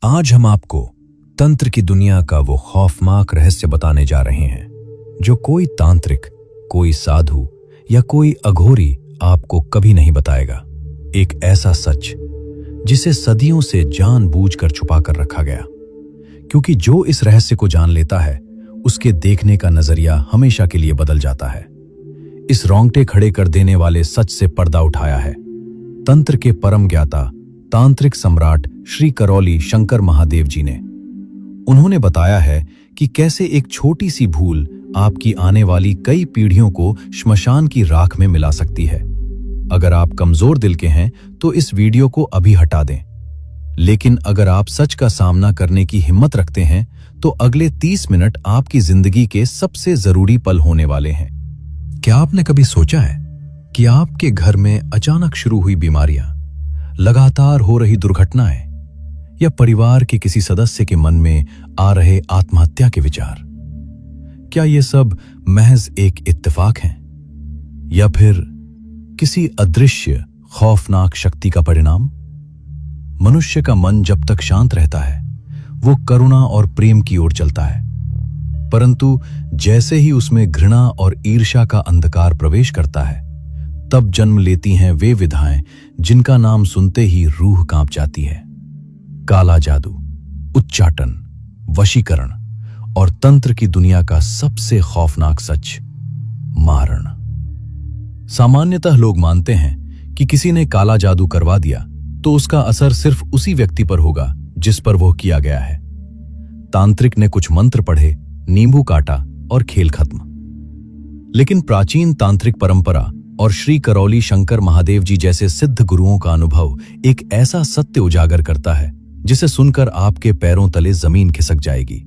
आज हम आपको तंत्र की दुनिया का वो खौफनाक रहस्य बताने जा रहे हैं जो कोई तांत्रिक, कोई साधु या कोई अघोरी आपको कभी नहीं बताएगा। एक ऐसा सच जिसे सदियों से जानबूझकर छुपा कर रखा गया, क्योंकि जो इस रहस्य को जान लेता है उसके देखने का नजरिया हमेशा के लिए बदल जाता है। इस रोंगटे खड़े कर देने वाले सच से पर्दा उठाया है तंत्र के परम ज्ञाता तांत्रिक सम्राट श्री करौली शंकर महादेव जी ने। उन्होंने बताया है कि कैसे एक छोटी सी भूल आपकी आने वाली कई पीढ़ियों को श्मशान की राख में मिला सकती है। अगर आप कमजोर दिल के हैं तो इस वीडियो को अभी हटा दें, लेकिन अगर आप सच का सामना करने की हिम्मत रखते हैं तो अगले 30 मिनट आपकी जिंदगी के सबसे जरूरी पल होने वाले हैं। क्या आपने कभी सोचा है कि आपके घर में अचानक शुरू हुई बीमारियां, लगातार हो रही दुर्घटनाएं या परिवार के किसी सदस्य के मन में आ रहे आत्महत्या के विचार, क्या ये सब महज एक इत्तेफाक हैं या फिर किसी अदृश्य खौफनाक शक्ति का परिणाम? मनुष्य का मन जब तक शांत रहता है वो करुणा और प्रेम की ओर चलता है, परंतु जैसे ही उसमें घृणा और ईर्ष्या का अंधकार प्रवेश करता है तब जन्म लेती हैं वे विधाएं जिनका नाम सुनते ही रूह कांप जाती है। काला जादू, उच्चाटन, वशीकरण और तंत्र की दुनिया का सबसे खौफनाक सच, मारण। सामान्यतः लोग मानते हैं कि किसी ने काला जादू करवा दिया तो उसका असर सिर्फ उसी व्यक्ति पर होगा जिस पर वह किया गया है। तांत्रिक ने कुछ मंत्र पढ़े, नींबू काटा और खेल खत्म। लेकिन प्राचीन तांत्रिक परंपरा और श्री करौली शंकर महादेव जी जैसे सिद्ध गुरुओं का अनुभव एक ऐसा सत्य उजागर करता है जिसे सुनकर आपके पैरों तले जमीन खिसक जाएगी।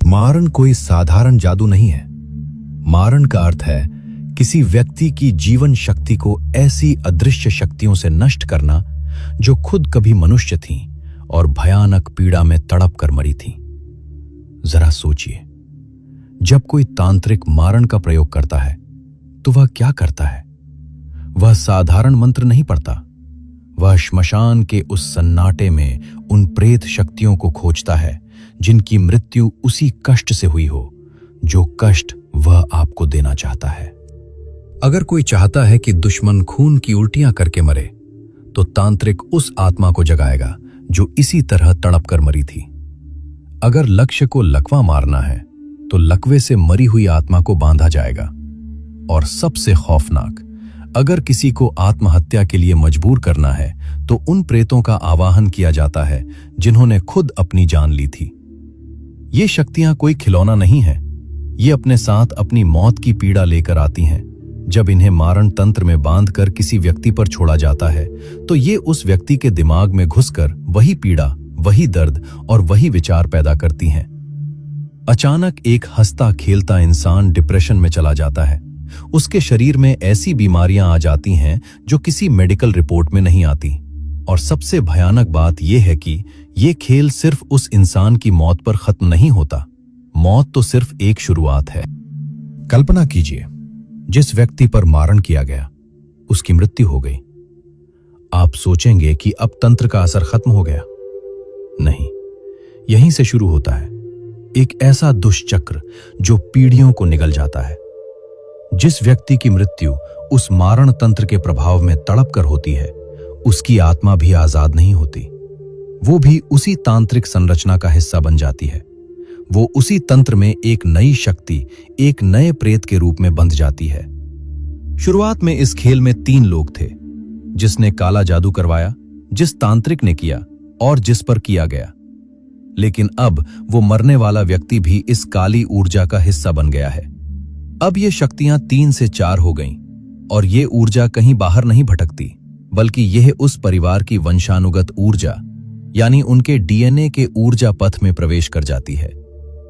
मारण कोई साधारण जादू नहीं है। मारण का अर्थ है किसी व्यक्ति की जीवन शक्ति को ऐसी अदृश्य शक्तियों से नष्ट करना जो खुद कभी मनुष्य थीं और भयानक पीड़ा में तड़प कर मरी थीं। जरा सोचिए, जब कोई तांत्रिक मारण का प्रयोग करता है तो वह क्या करता है? वह साधारण मंत्र नहीं पढ़ता, वह श्मशान के उस सन्नाटे में उन प्रेत शक्तियों को खोजता है जिनकी मृत्यु उसी कष्ट से हुई हो जो कष्ट वह आपको देना चाहता है। अगर कोई चाहता है कि दुश्मन खून की उल्टियां करके मरे तो तांत्रिक उस आत्मा को जगाएगा जो इसी तरह तड़प कर मरी थी। अगर लक्ष्य को लकवा मारना है तो लकवे से मरी हुई आत्मा को बांधा जाएगा। और सबसे खौफनाक, अगर किसी को आत्महत्या के लिए मजबूर करना है तो उन प्रेतों का आवाहन किया जाता है जिन्होंने खुद अपनी जान ली थी। ये शक्तियां कोई खिलौना नहीं है, ये अपने साथ अपनी मौत की पीड़ा लेकर आती हैं। जब इन्हें मारण तंत्र में बांधकर किसी व्यक्ति पर छोड़ा जाता है तो ये उस व्यक्ति के दिमाग में घुसकर वही पीड़ा, वही दर्द और वही विचार पैदा करती हैं। अचानक एक हंसता खेलता इंसान डिप्रेशन में चला जाता है। उसके शरीर में ऐसी बीमारियां आ जाती हैं जो किसी मेडिकल रिपोर्ट में नहीं आती। और सबसे भयानक बात यह है कि यह खेल सिर्फ उस इंसान की मौत पर खत्म नहीं होता। मौत तो सिर्फ एक शुरुआत है। कल्पना कीजिए, जिस व्यक्ति पर मारण किया गया उसकी मृत्यु हो गई। आप सोचेंगे कि अब तंत्र का असर खत्म हो गया। नहीं, यहीं से शुरू होता है एक ऐसा दुष्चक्र जो पीढ़ियों को निगल जाता है। जिस व्यक्ति की मृत्यु उस मारण तंत्र के प्रभाव में तड़प कर होती है उसकी आत्मा भी आजाद नहीं होती। वो भी उसी तांत्रिक संरचना का हिस्सा बन जाती है। वो उसी तंत्र में एक नई शक्ति, एक नए प्रेत के रूप में बंध जाती है। शुरुआत में इस खेल में 3 लोग थे, जिसने काला जादू करवाया, जिस तांत्रिक ने किया और जिस पर किया गया। लेकिन अब वो मरने वाला व्यक्ति भी इस काली ऊर्जा का हिस्सा बन गया है। अब ये शक्तियां 3 से 4 हो गईं और ये ऊर्जा कहीं बाहर नहीं भटकती, बल्कि यह उस परिवार की वंशानुगत ऊर्जा यानी उनके डीएनए के ऊर्जा पथ में प्रवेश कर जाती है।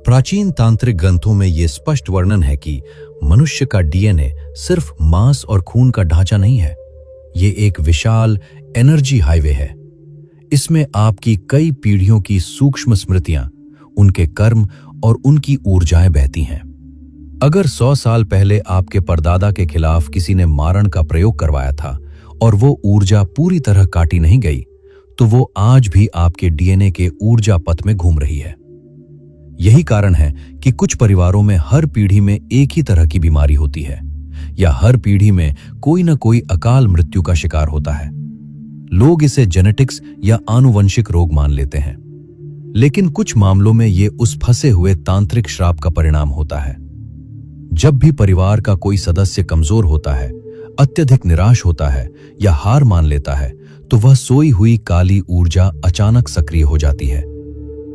प्राचीन तांत्रिक ग्रंथों में यह स्पष्ट वर्णन है कि मनुष्य का डीएनए सिर्फ मांस और खून का ढांचा नहीं है, ये एक विशाल एनर्जी हाईवे है। इसमें आपकी कई पीढ़ियों की सूक्ष्म स्मृतियां, उनके कर्म और उनकी ऊर्जाएं बहती हैं। अगर 100 साल पहले आपके परदादा के खिलाफ किसी ने मारण का प्रयोग करवाया था और वो ऊर्जा पूरी तरह काटी नहीं गई, तो वो आज भी आपके डीएनए के ऊर्जा पथ में घूम रही है। यही कारण है कि कुछ परिवारों में हर पीढ़ी में एक ही तरह की बीमारी होती है, या हर पीढ़ी में कोई न कोई अकाल मृत्यु का शिकार होता है। लोग इसे जेनेटिक्स या आनुवंशिक रोग मान लेते हैं, लेकिन कुछ मामलों में ये उस फंसे हुए तांत्रिक श्राप का परिणाम होता है। जब भी परिवार का कोई सदस्य कमजोर होता है, अत्यधिक निराश होता है या हार मान लेता है, तो वह सोई हुई काली ऊर्जा अचानक सक्रिय हो जाती है।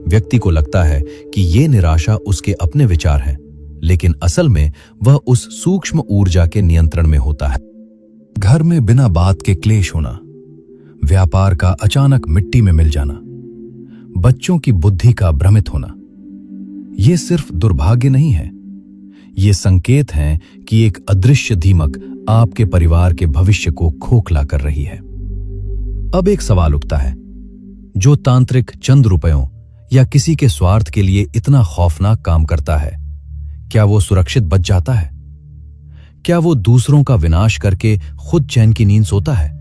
व्यक्ति को लगता है कि ये निराशा उसके अपने विचार हैं, लेकिन असल में वह उस सूक्ष्म ऊर्जा के नियंत्रण में होता है। घर में बिना बात के क्लेश होना, व्यापार का अचानक मिट्टी में मिल जाना, बच्चों की बुद्धि का भ्रमित होना, ये सिर्फ दुर्भाग्य नहीं है, ये संकेत हैं कि एक अदृश्य दीमक आपके परिवार के भविष्य को खोखला कर रही है। अब एक सवाल उठता है, जो तांत्रिक चंद रुपयों या किसी के स्वार्थ के लिए इतना खौफनाक काम करता है, क्या वो सुरक्षित बच जाता है? क्या वो दूसरों का विनाश करके खुद चैन की नींद सोता है?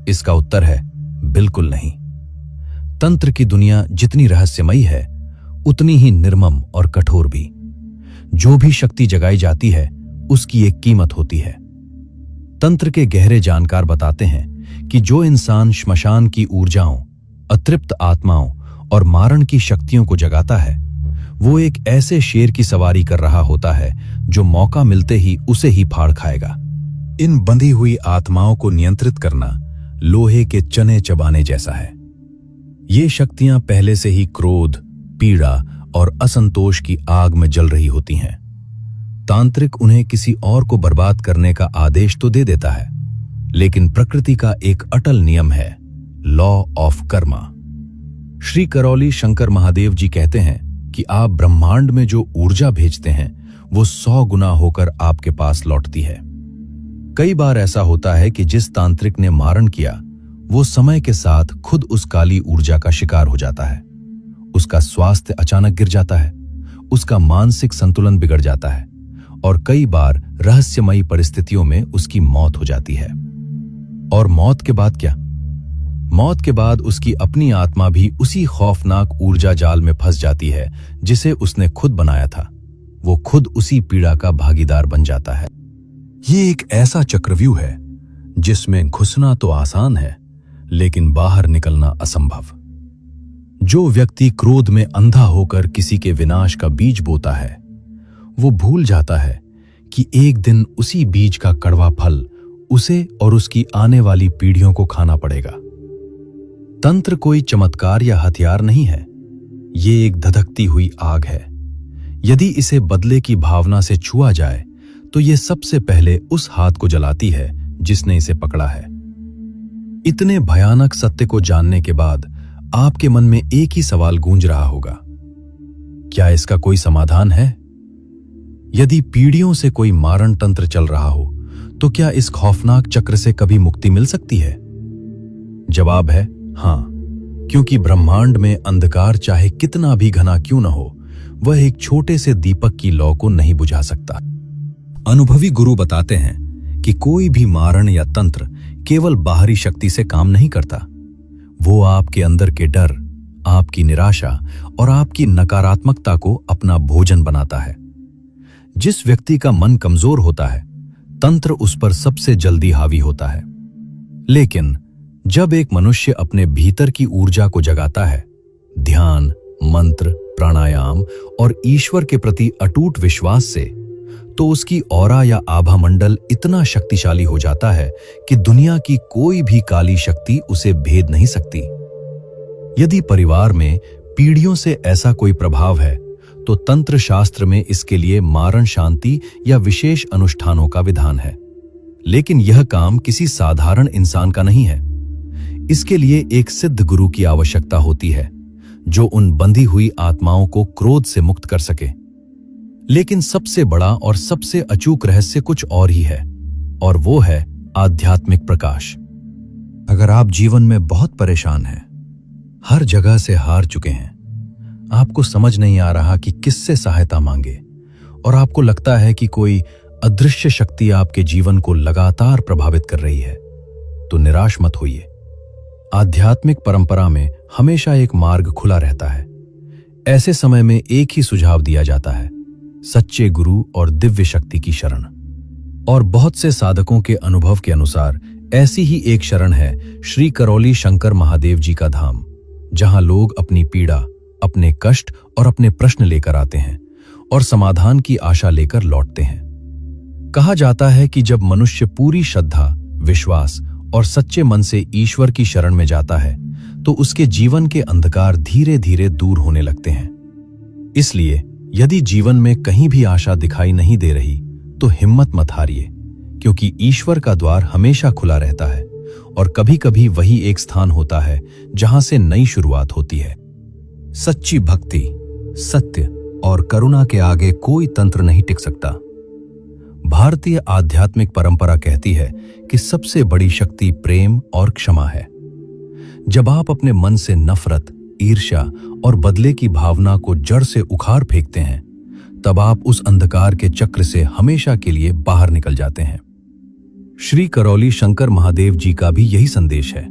इसका उत्तर है बिल्कुल नहीं। तंत्र की दुनिया जितनी रहस्यमयी है, उतनी ही निर्मम और कठोर भी। जो भी शक्ति जगाई जाती है, उसकी एक कीमत होती है। तंत्र के गहरे जानकार बताते हैं कि जो इंसान श्मशान की ऊर्जाओं, अतृप्त आत्माओं और मारण की शक्तियों को जगाता है, वो एक ऐसे शेर की सवारी कर रहा होता है जो मौका मिलते ही उसे ही फाड़ खाएगा। इन बंधी हुई आत्माओं को नियंत्रित करना लोहे के चने चबाने जैसा है। ये शक्तियां पहले से ही क्रोध, पीड़ा और असंतोष की आग में जल रही होती हैं। तांत्रिक उन्हें किसी और को बर्बाद करने का आदेश तो दे देता है, लेकिन प्रकृति का एक अटल नियम है, लॉ ऑफ कर्मा। श्री करौली शंकर महादेव जी कहते हैं कि आप ब्रह्मांड में जो ऊर्जा भेजते हैं, वो 100 गुना होकर आपके पास लौटती है। कई बार ऐसा होता है कि जिस तांत्रिक ने मारण किया, वो समय के साथ खुद उस काली ऊर्जा का शिकार हो जाता है। उसका स्वास्थ्य अचानक गिर जाता है, उसका मानसिक संतुलन बिगड़ जाता है और कई बार रहस्यमयी परिस्थितियों में उसकी मौत हो जाती है। और मौत के बाद क्या? मौत के बाद उसकी अपनी आत्मा भी उसी खौफनाक ऊर्जा जाल में फंस जाती है जिसे उसने खुद बनाया था। वो खुद उसी पीड़ा का भागीदार बन जाता है। ये एक ऐसा चक्रव्यूह है जिसमें घुसना तो आसान है, लेकिन बाहर निकलना असंभव। जो व्यक्ति क्रोध में अंधा होकर किसी के विनाश का बीज बोता है, वो भूल जाता है कि एक दिन उसी बीज का कड़वा फल उसे और उसकी आने वाली पीढ़ियों को खाना पड़ेगा। तंत्र कोई चमत्कार या हथियार नहीं है, ये एक धधकती हुई आग है। यदि इसे बदले की भावना से छुआ जाए, तो ये सबसे पहले उस हाथ को जलाती है जिसने इसे पकड़ा है। इतने भयानक सत्य को जानने के बाद आपके मन में एक ही सवाल गूंज रहा होगा, क्या इसका कोई समाधान है? यदि पीढ़ियों से कोई मारण तंत्र चल रहा हो, तो क्या इस खौफनाक चक्र से कभी मुक्ति मिल सकती है? जवाब है हाँ, क्योंकि ब्रह्मांड में अंधकार चाहे कितना भी घना क्यों न हो, वह एक छोटे से दीपक की लौ को नहीं बुझा सकता। अनुभवी गुरु बताते हैं कि कोई भी मारण या तंत्र केवल बाहरी शक्ति से काम नहीं करता। वो आपके अंदर के डर, आपकी निराशा और आपकी नकारात्मकता को अपना भोजन बनाता है। जिस व्यक्ति का मन कमजोर होता है, तंत्र उस पर सबसे जल्दी हावी होता है। लेकिन जब एक मनुष्य अपने भीतर की ऊर्जा को जगाता है, ध्यान, मंत्र, प्राणायाम और ईश्वर के प्रति अटूट विश्वास से, तो उसकी ऑरा या आभा मंडल इतना शक्तिशाली हो जाता है कि दुनिया की कोई भी काली शक्ति उसे भेद नहीं सकती। यदि परिवार में पीढ़ियों से ऐसा कोई प्रभाव है, तो तंत्र शास्त्र में इसके लिए मारण शांति या विशेष अनुष्ठानों का विधान है। लेकिन यह काम किसी साधारण इंसान का नहीं है। इसके लिए एक सिद्ध गुरु की आवश्यकता होती है, जो उन बंधी हुई आत्माओं को क्रोध से मुक्त कर सके। लेकिन सबसे बड़ा और सबसे अचूक रहस्य कुछ और ही है, और वो है आध्यात्मिक प्रकाश। अगर आप जीवन में बहुत परेशान हैं, हर जगह से हार चुके हैं, आपको समझ नहीं आ रहा कि किससे सहायता मांगे, और आपको लगता है कि कोई अदृश्य शक्ति आपके जीवन को लगातार प्रभावित कर रही है, तो निराश मत होइए। आध्यात्मिक परंपरा में हमेशा एक मार्ग खुला रहता है। ऐसे समय में एक ही सुझाव दिया जाता है, सच्चे गुरु और दिव्य शक्ति की शरण। और बहुत से साधकों के अनुभव के अनुसार ऐसी ही एक शरण है श्री करौली शंकर महादेव जी का धाम, जहां लोग अपनी पीड़ा, अपने कष्ट और अपने प्रश्न लेकर आते हैं और समाधान की आशा लेकर लौटते हैं। कहा जाता है कि जब मनुष्य पूरी श्रद्धा, विश्वास और सच्चे मन से ईश्वर की शरण में जाता है तो उसके जीवन के अंधकार धीरे धीरे दूर होने लगते हैं। इसलिए यदि जीवन में कहीं भी आशा दिखाई नहीं दे रही तो हिम्मत मत हारिए, क्योंकि ईश्वर का द्वार हमेशा खुला रहता है और कभी-कभी वही एक स्थान होता है जहां से नई शुरुआत होती है। सच्ची भक्ति, सत्य और करुणा के आगे कोई तंत्र नहीं टिक सकता। भारतीय आध्यात्मिक परंपरा कहती है कि सबसे बड़ी शक्ति प्रेम और क्षमा है। जब आप अपने मन से नफरत, ईर्ष्या और बदले की भावना को जड़ से उखाड़ फेंकते हैं, तब आप उस अंधकार के चक्र से हमेशा के लिए बाहर निकल जाते हैं। श्री करौली शंकर महादेव जी का भी यही संदेश है।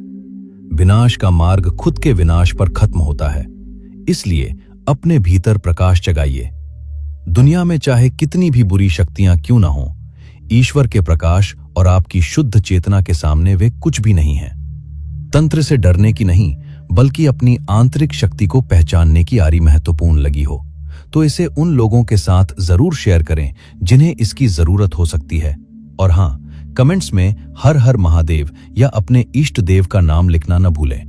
विनाश का मार्ग खुद के विनाश पर खत्म होता है, इसलिए अपने भीतर प्रकाश जगाइए। दुनिया में चाहे कितनी भी बुरी शक्तियां क्यों ना हों, ईश्वर के प्रकाश और आपकी शुद्ध चेतना के सामने वे कुछ भी नहीं हैं। तंत्र से डरने की नहीं, बल्कि अपनी आंतरिक शक्ति को पहचानने की आरी महत्वपूर्ण लगी हो तो इसे उन लोगों के साथ जरूर शेयर करें जिन्हें इसकी जरूरत हो सकती है। और हां, कमेंट्स में हर हर महादेव या अपने इष्ट देव का नाम लिखना न भूलें।